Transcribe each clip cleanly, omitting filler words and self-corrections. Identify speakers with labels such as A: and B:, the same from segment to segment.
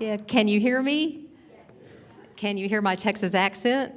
A: Yeah, can you hear me? Can you hear my Texas accent?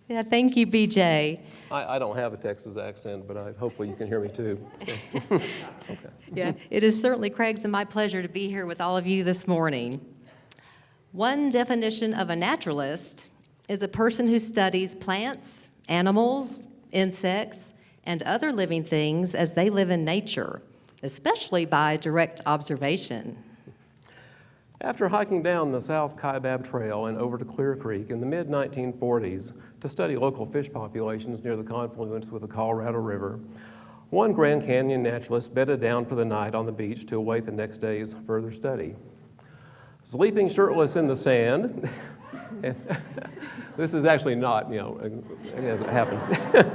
A: Yeah, thank you, BJ.
B: I don't have a Texas accent, but hopefully you can hear me too. So. Okay.
A: Yeah, it is certainly Craig's and my pleasure to be here with all of you this morning. One definition of a naturalist is a person who studies plants, animals, insects, and other living things as they live in nature, especially by direct observation.
B: After hiking down the South Kaibab Trail and over to Clear Creek in the mid-1940s to study local fish populations near the confluence with the Colorado River, one Grand Canyon naturalist bedded down for the night on the beach to await the next day's further study. Sleeping shirtless in the sand, this is actually not, it hasn't happened.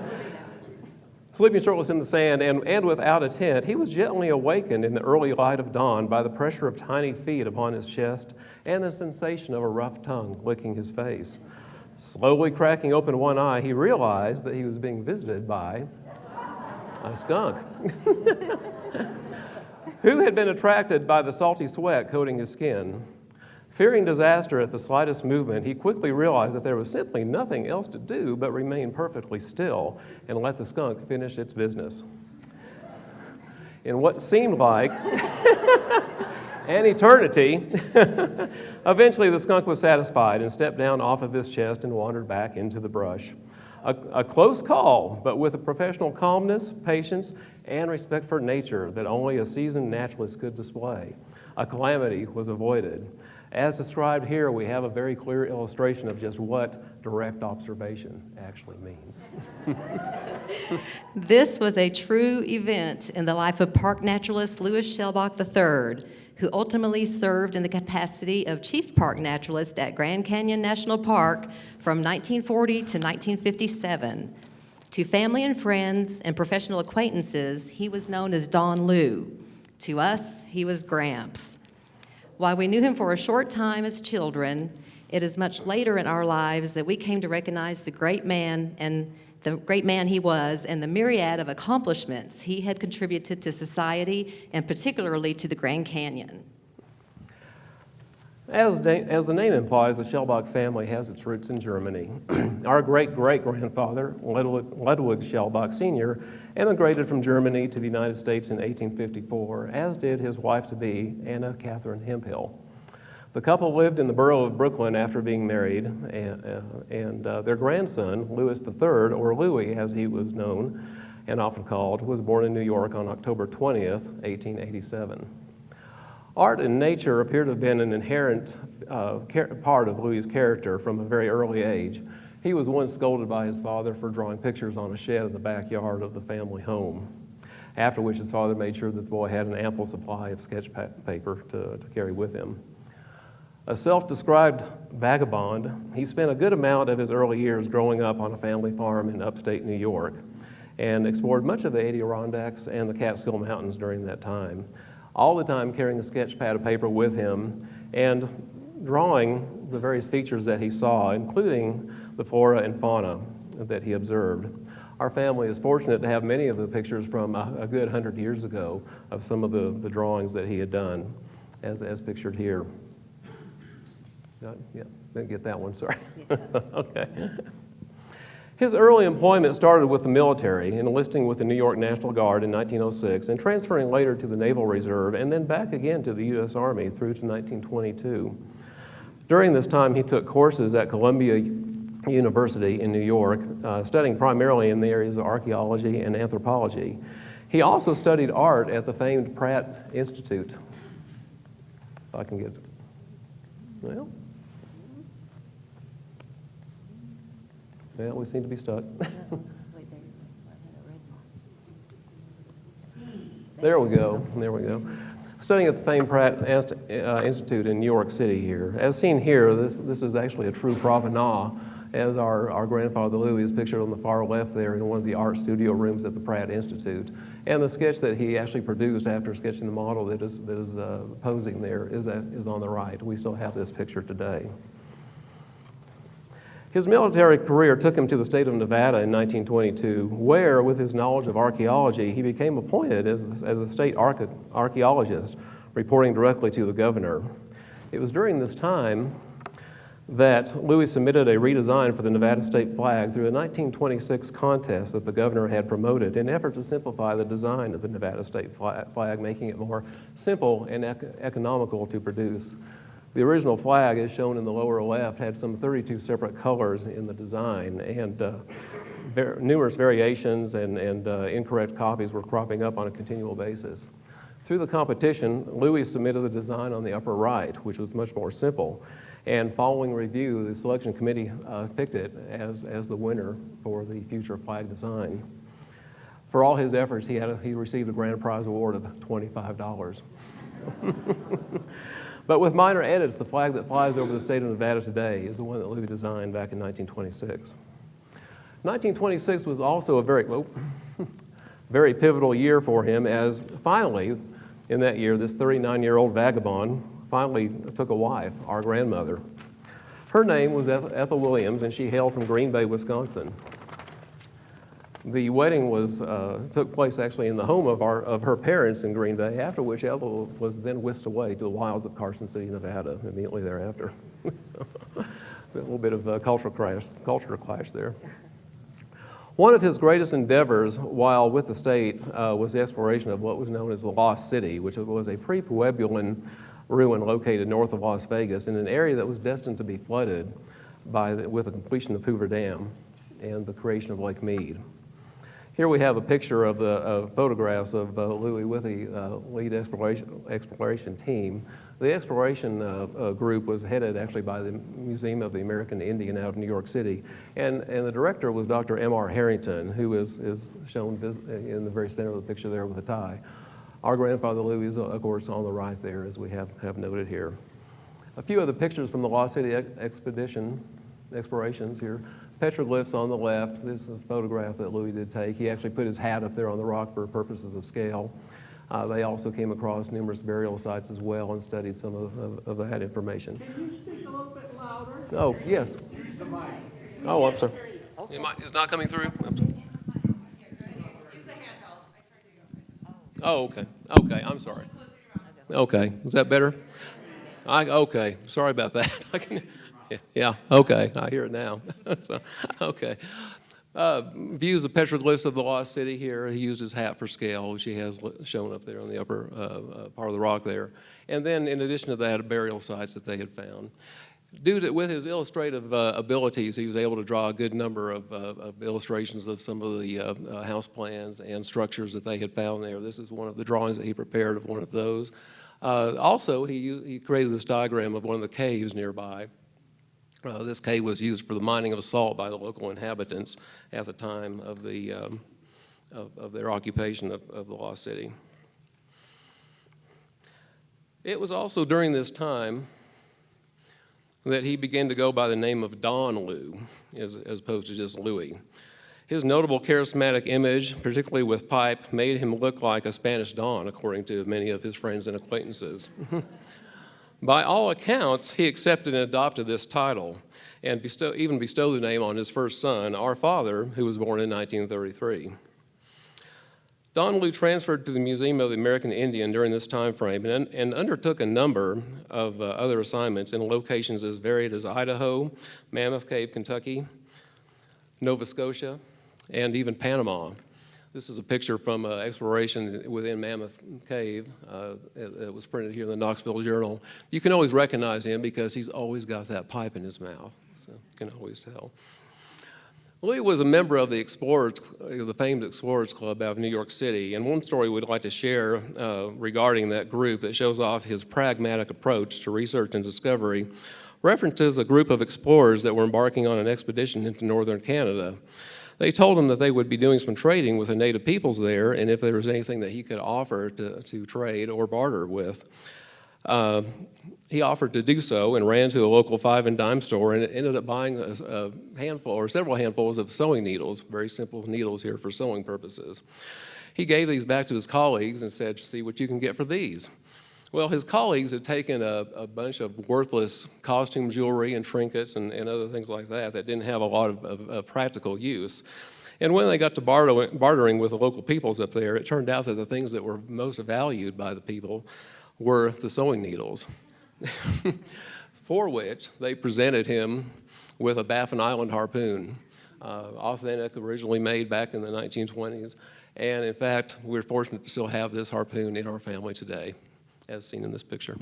B: Sleeping shirtless in the sand and without a tent, he was gently awakened in the early light of dawn by the pressure of tiny feet upon his chest and the sensation of a rough tongue licking his face. Slowly cracking open one eye, he realized that he was being visited by a skunk who had been attracted by the salty sweat coating his skin. Fearing disaster at the slightest movement, he quickly realized that there was simply nothing else to do but remain perfectly still and let the skunk finish its business. In what seemed like an eternity, eventually the skunk was satisfied and stepped down off of his chest and wandered back into the brush. A close call, but with a professional calmness, patience, and respect for nature that only a seasoned naturalist could display. A calamity was avoided. As described here, we have a very clear illustration of just what direct observation actually means.
A: This was a true event in the life of park naturalist Louis Schellbach III, who ultimately served in the capacity of chief park naturalist at Grand Canyon National Park from 1940 to 1957. To family and friends and professional acquaintances, he was known as Don Lou. To us, he was Gramps. While we knew him for a short time as children, it is much later in our lives that we came to recognize the great man he was and the myriad of accomplishments he had contributed to society and particularly to the Grand Canyon.
B: As the name implies, the Schellbach family has its roots in Germany. Our great-great-grandfather, Ludwig Schellbach Sr., emigrated from Germany to the United States in 1854, as did his wife-to-be, Anna Catherine Hemphill. The couple lived in the borough of Brooklyn after being married, and their grandson, Louis III, or Louis as he was known and often called, was born in New York on October 20th, 1887. Art and nature appear to have been an inherent part of Louis' character from a very early age. He was once scolded by his father for drawing pictures on a shed in the backyard of the family home, after which his father made sure that the boy had an ample supply of sketch paper to carry with him. A self-described vagabond, he spent a good amount of his early years growing up on a family farm in upstate New York and explored much of the Adirondacks and the Catskill Mountains during that time, all the time carrying a sketch pad of paper with him and drawing the various features that he saw, including the flora and fauna that he observed. Our family is fortunate to have many of the pictures from a good 100 years ago of some of the drawings that he had done, as pictured here. Yeah, didn't get that one, sorry. Okay. His early employment started with the military, enlisting with the New York National Guard in 1906 and transferring later to the Naval Reserve and then back again to the U.S. Army through to 1922. During this time, he took courses at Columbia University in New York, studying primarily in the areas of archaeology and anthropology. He also studied art at the famed Pratt Institute. If I can get, well, we seem to be stuck. There we go. Studying at the famed Pratt Institute in New York City here. As seen here, this is actually a true provenance, as our grandfather Louis is pictured on the far left there in one of the art studio rooms at the Pratt Institute. And the sketch that he actually produced after sketching the model that is posing there is on the right. We still have this picture today. His military career took him to the state of Nevada in 1922, where, with his knowledge of archaeology, he became appointed as a state archaeologist, reporting directly to the governor. It was during this time that Louis submitted a redesign for the Nevada state flag through a 1926 contest that the governor had promoted in an effort to simplify the design of the Nevada state flag, making it more simple and economical to produce. The original flag, as shown in the lower left, had some 32 separate colors in the design, and numerous variations and incorrect copies were cropping up on a continual basis. Through the competition, Louis submitted the design on the upper right, which was much more simple. And following review, the selection committee picked it as the winner for the future flag design. For all his efforts, he received a grand prize award of $25. But with minor edits, the flag that flies over the state of Nevada today is the one that Louis designed back in 1926. 1926 was also a very pivotal year for him, as finally, in that year, this 39-year-old vagabond finally took a wife, our grandmother. Her name was Ethel Williams, and she hailed from Green Bay, Wisconsin. The wedding took place actually in the home of her parents in Green Bay, after which Ethel was then whisked away to the wilds of Carson City, Nevada, immediately thereafter. So, a little bit of a culture clash there. One of his greatest endeavors while with the state was the exploration of what was known as the Lost City, which was a pre-Puebloan ruin located north of Las Vegas in an area that was destined to be flooded with the completion of Hoover Dam and the creation of Lake Mead. Here we have a picture of the photographs of Louis with the lead exploration team. The exploration group was headed actually by the Museum of the American Indian out of New York City, and the director was Dr. M.R. Harrington, who is shown in the very center of the picture there with a tie. Our grandfather Louis is, of course, on the right there, as we have noted here. A few of the pictures from the Lost City explorations here. Petroglyphs on the left. This is a photograph that Louis did take. He actually put his hat up there on the rock for purposes of scale. They also came across numerous burial sites as well and studied some of that information.
C: Can you speak a little bit louder?
B: Oh, yes.
C: Use the mic.
B: Oh, I'm sorry. It's not coming through? Oh, okay. Okay, I'm sorry. Okay, is that better? Okay, sorry about that. Yeah, okay, I hear it now. So, okay. Views of petroglyphs of the Lost City here. He used his hat for scale, which he has shown up there on the upper part of the rock there. And then, in addition to that, burial sites that they had found. With his illustrative abilities, he was able to draw a good number of illustrations of some of the house plans and structures that they had found there. This is one of the drawings that he prepared of one of those. Also, he created this diagram of one of the caves nearby. This cave was used for the mining of salt by the local inhabitants at the time of their occupation of the Lost City. It was also during this time that he began to go by the name of Don Lou, as opposed to just Louis. His notable charismatic image, particularly with pipe, made him look like a Spanish Don, according to many of his friends and acquaintances. By all accounts, he accepted and adopted this title and even bestowed the name on his first son, our father, who was born in 1933. Don Lou transferred to the Museum of the American Indian during this time frame and undertook a number of other assignments in locations as varied as Idaho, Mammoth Cave, Kentucky, Nova Scotia, and even Panama. This is a picture from exploration within Mammoth Cave. It was printed here in the Knoxville Journal. You can always recognize him because he's always got that pipe in his mouth, so you can always tell. Louis was a member of the famed Explorers Club out of New York City, and one story we'd like to share regarding that group that shows off his pragmatic approach to research and discovery references a group of explorers that were embarking on an expedition into northern Canada. They told him that they would be doing some trading with the native peoples there, and if there was anything that he could offer to trade or barter with. He offered to do so and ran to a local 5 and dime store and ended up buying a handful or several handfuls of sewing needles, very simple needles here for sewing purposes. He gave these back to his colleagues and said, "See what you can get for these." Well, his colleagues had taken a bunch of worthless costume jewelry and trinkets and other things like that didn't have a lot of practical use. And when they got to bartering with the local peoples up there, it turned out that the things that were most valued by the people were the sewing needles, for which they presented him with a Baffin Island harpoon, authentic, originally made back in the 1920s. And in fact, we're fortunate to still have this harpoon in our family today, as seen in this picture.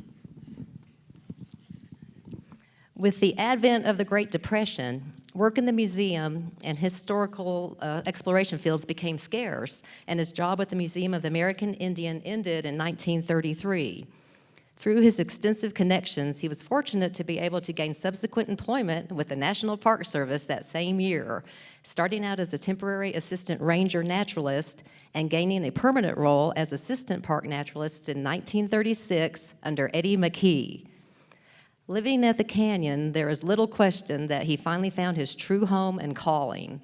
A: With the advent of the Great Depression, work in the museum and historical exploration fields became scarce, and his job with the Museum of the American Indian ended in 1933. Through his extensive connections, he was fortunate to be able to gain subsequent employment with the National Park Service that same year, starting out as a temporary assistant ranger naturalist and gaining a permanent role as assistant park naturalist in 1936 under Eddie McKee. Living at the canyon, there is little question that he finally found his true home and calling.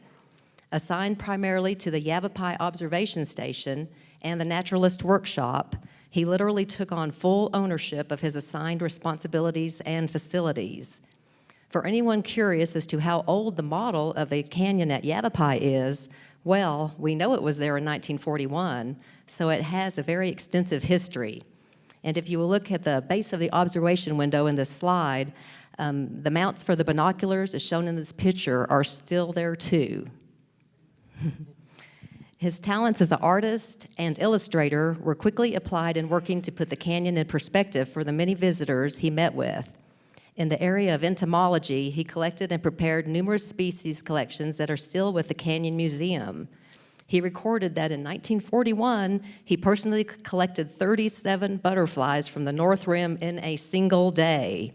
A: Assigned primarily to the Yavapai Observation Station and the Naturalist Workshop, he literally took on full ownership of his assigned responsibilities and facilities. For anyone curious as to how old the model of the canyon at Yavapai is, well, we know it was there in 1941, so it has a very extensive history. And if you will look at the base of the observation window in this slide, the mounts for the binoculars, as shown in this picture, are still there too. His talents as an artist and illustrator were quickly applied in working to put the canyon in perspective for the many visitors he met with. In the area of entomology, he collected and prepared numerous species collections that are still with the Canyon Museum. He recorded that in 1941, he personally collected 37 butterflies from the North Rim in a single day.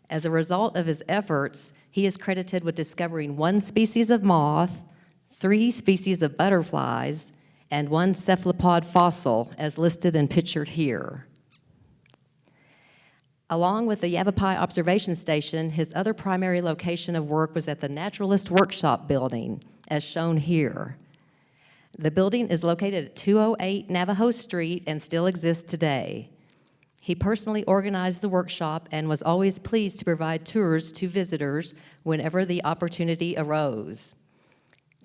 A: As a result of his efforts, he is credited with discovering 1 species of moth, 3 species of butterflies, and 1 cephalopod fossil, as listed and pictured here. Along with the Yavapai Observation Station, his other primary location of work was at the Naturalist Workshop building, as shown here. The building is located at 208 Navajo Street and still exists today. He personally organized the workshop and was always pleased to provide tours to visitors whenever the opportunity arose.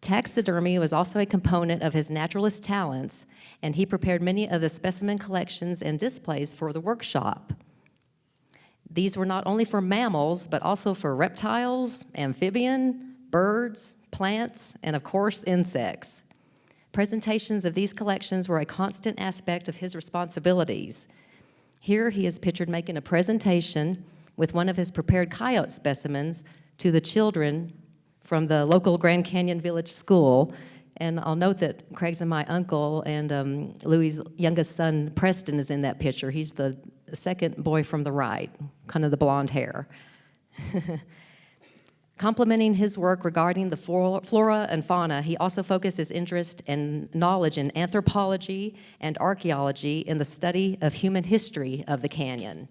A: Taxidermy was also a component of his naturalist talents, and he prepared many of the specimen collections and displays for the workshop. These were not only for mammals, but also for reptiles, amphibian, birds, plants, and of course, insects. Presentations of these collections were a constant aspect of his responsibilities. Here he is pictured making a presentation with one of his prepared coyote specimens to the children from the local Grand Canyon Village School. And I'll note that Craig's and my uncle and Louis' youngest son, Preston, is in that picture. He's the second boy from the right, kind of the blonde hair. Complementing his work regarding the flora and fauna, he also focused his interest and knowledge in anthropology and archaeology in the study of human history of the canyon.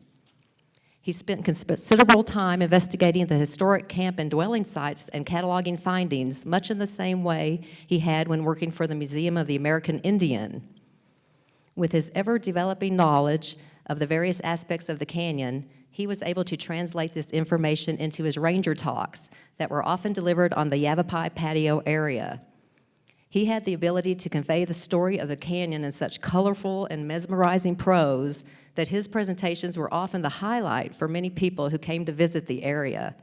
A: He spent considerable time investigating the historic camp and dwelling sites and cataloging findings, much in the same way he had when working for the Museum of the American Indian. With his ever-developing knowledge of the various aspects of the canyon, he was able to translate this information into his ranger talks that were often delivered on the Yavapai patio area. He had the ability to convey the story of the canyon in such colorful and mesmerizing prose that his presentations were often the highlight for many people who came to visit the area.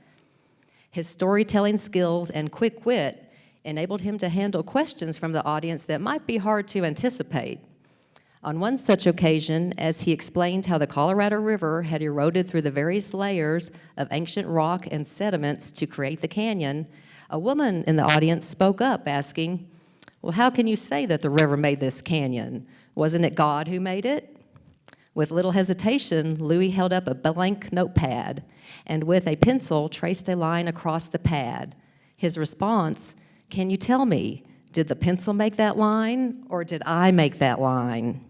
A: His storytelling skills and quick wit enabled him to handle questions from the audience that might be hard to anticipate. On one such occasion, as he explained how the Colorado River had eroded through the various layers of ancient rock and sediments to create the canyon, a woman in the audience spoke up asking, "Well, how can you say that the river made this canyon? Wasn't it God who made it?" With little hesitation, Louis held up a blank notepad and with a pencil traced a line across the pad. His response, "Can you tell me, did the pencil make that line or did I make that line?"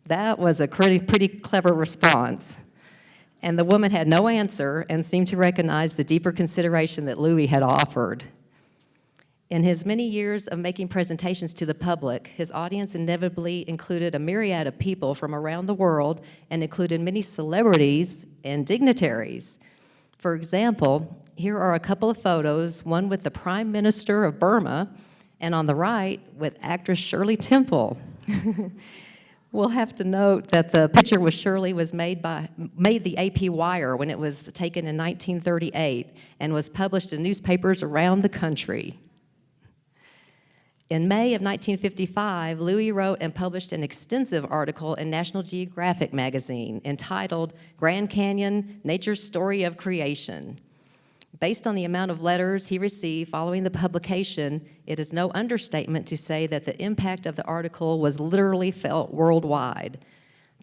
A: That was a pretty clever response. And the woman had no answer and seemed to recognize the deeper consideration that Louis had offered. In his many years of making presentations to the public, his audience inevitably included a myriad of people from around the world and included many celebrities and dignitaries. For example, here are a couple of photos, one with the Prime Minister of Burma, and on the right with actress Shirley Temple. We'll have to note that the picture was made the AP Wire when it was taken in 1938 and was published in newspapers around the country. In May of 1955, Louis wrote and published an extensive article in National Geographic magazine entitled Grand Canyon: Nature's Story of Creation. Based on the amount of letters he received following the publication, it is no understatement to say that the impact of the article was literally felt worldwide.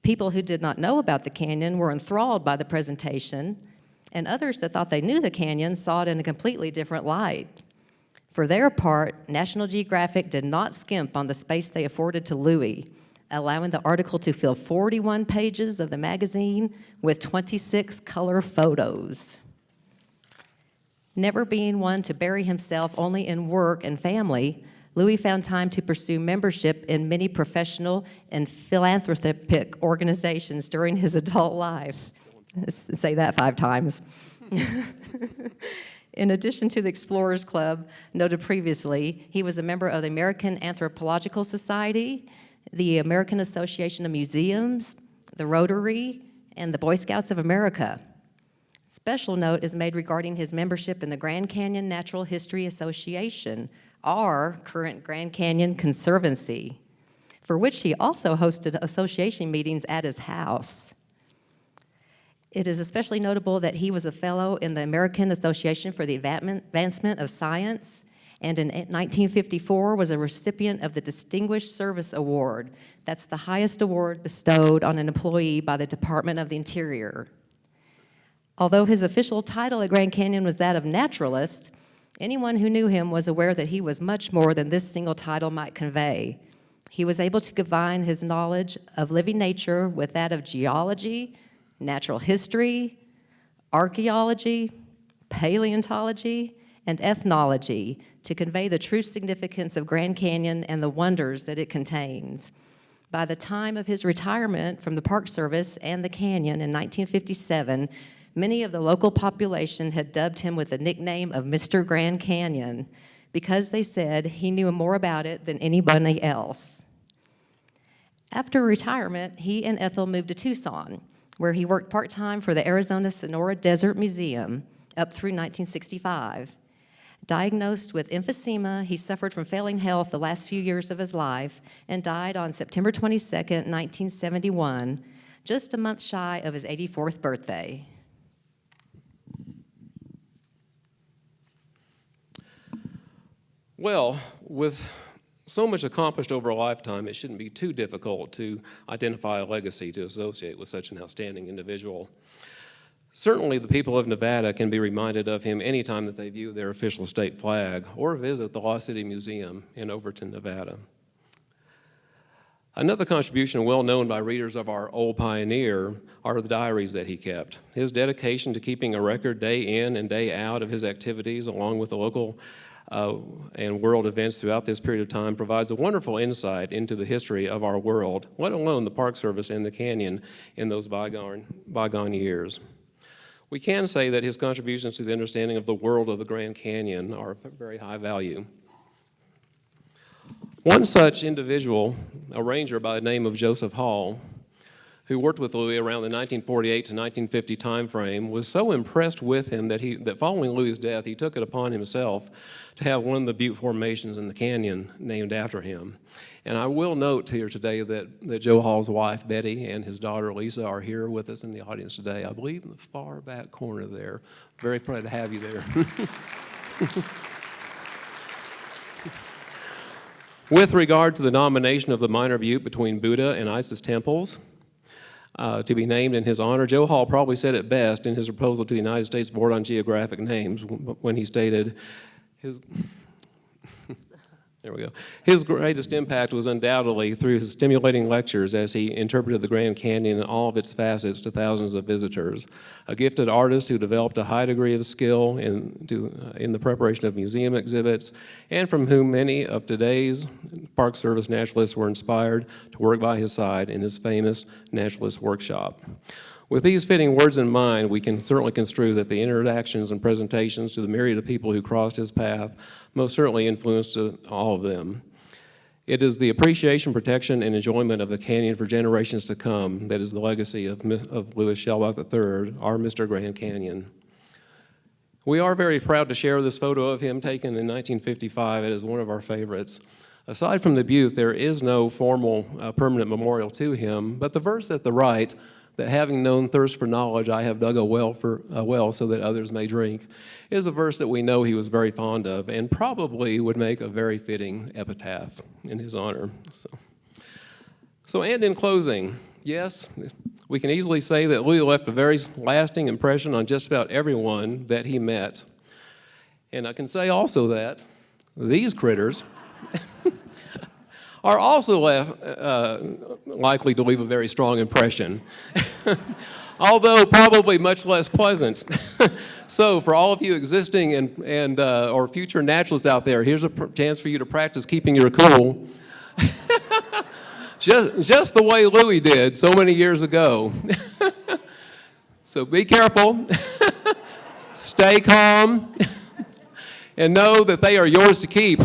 A: People who did not know about the canyon were enthralled by the presentation, and others that thought they knew the canyon saw it in a completely different light. For their part, National Geographic did not skimp on the space they afforded to Louis, allowing the article to fill 41 pages of the magazine with 26 color photos. Never being one to bury himself only in work and family, Louis found time to pursue membership in many professional and philanthropic organizations during his adult life. Let's say that 5 times. In addition to the Explorers Club noted previously, he was a member of the American Anthropological Society, the American Association of Museums, the Rotary, and the Boy Scouts of America. Special note is made regarding his membership in the Grand Canyon Natural History Association, our current Grand Canyon Conservancy, for which he also hosted association meetings at his house. It is especially notable that he was a fellow in the American Association for the Advancement of Science, and in 1954 was a recipient of the Distinguished Service Award. That's the highest award bestowed on an employee by the Department of the Interior. Although his official title at Grand Canyon was that of naturalist, anyone who knew him was aware that he was much more than this single title might convey. He was able to combine his knowledge of living nature with that of geology, natural history, archaeology, paleontology, and ethnology to convey the true significance of Grand Canyon and the wonders that it contains. By the time of his retirement from the Park Service and the canyon in 1957, many of the local population had dubbed him with the nickname of Mr. Grand Canyon because they said he knew more about it than anybody else. After retirement, he and Ethel moved to Tucson, where he worked part-time for the Arizona Sonora Desert Museum up through 1965. Diagnosed with emphysema, he suffered from failing health the last few years of his life and died on September 22nd, 1971, just a month shy of his 84th birthday.
B: Well, with so much accomplished over a lifetime, it shouldn't be too difficult to identify a legacy to associate with such an outstanding individual. Certainly, the people of Nevada can be reminded of him anytime that they view their official state flag or visit the Lost City Museum in Overton, Nevada. Another contribution well known by readers of our Old Pioneer are the diaries that he kept. His dedication to keeping a record day in and day out of his activities, along with the local and world events throughout this period of time, provides a wonderful insight into the history of our world, let alone the Park Service and the canyon in those bygone years. We can say that his contributions to the understanding of the world of the Grand Canyon are of very high value. One such individual, a ranger by the name of Joseph Hall, who worked with Louis around the 1948 to 1950 time frame, was so impressed with him that following Louis' death, he took it upon himself to have one of the butte formations in the canyon named after him. And I will note here today that Joe Hall's wife, Betty, and his daughter, Lisa, are here with us in the audience today, I believe in the far back corner there. Very proud to have you there. With regard to the nomination of the minor butte between Buddha and Isis temples, to be named in his honor, Joe Hall probably said it best in his proposal to the United States Board on Geographic Names when he stated, there we go. His greatest impact was undoubtedly through his stimulating lectures as he interpreted the Grand Canyon and all of its facets to thousands of visitors. A gifted artist who developed a high degree of skill in the preparation of museum exhibits, and from whom many of today's Park Service naturalists were inspired to work by his side in his famous naturalist workshop. With these fitting words in mind, we can certainly construe that the interactions and presentations to the myriad of people who crossed his path most certainly influenced all of them. It is the appreciation, protection, and enjoyment of the canyon for generations to come that is the legacy of Louis Schellbach III, our Mr. Grand Canyon. We are very proud to share this photo of him taken in 1955. It is one of our favorites. Aside from the butte, there is no formal permanent memorial to him, but the verse at the right, that having known thirst for knowledge, I have dug a well so that others may drink, is a verse that we know he was very fond of and probably would make a very fitting epitaph in his honor. And in closing, yes, we can easily say that Louis left a very lasting impression on just about everyone that he met. And I can say also that these critters are also likely to leave a very strong impression, although probably much less pleasant. So for all of you existing and or future naturalists out there, here's a chance for you to practice keeping your cool, just the way Louis did so many years ago. So be careful, stay calm, and know that they are yours to keep.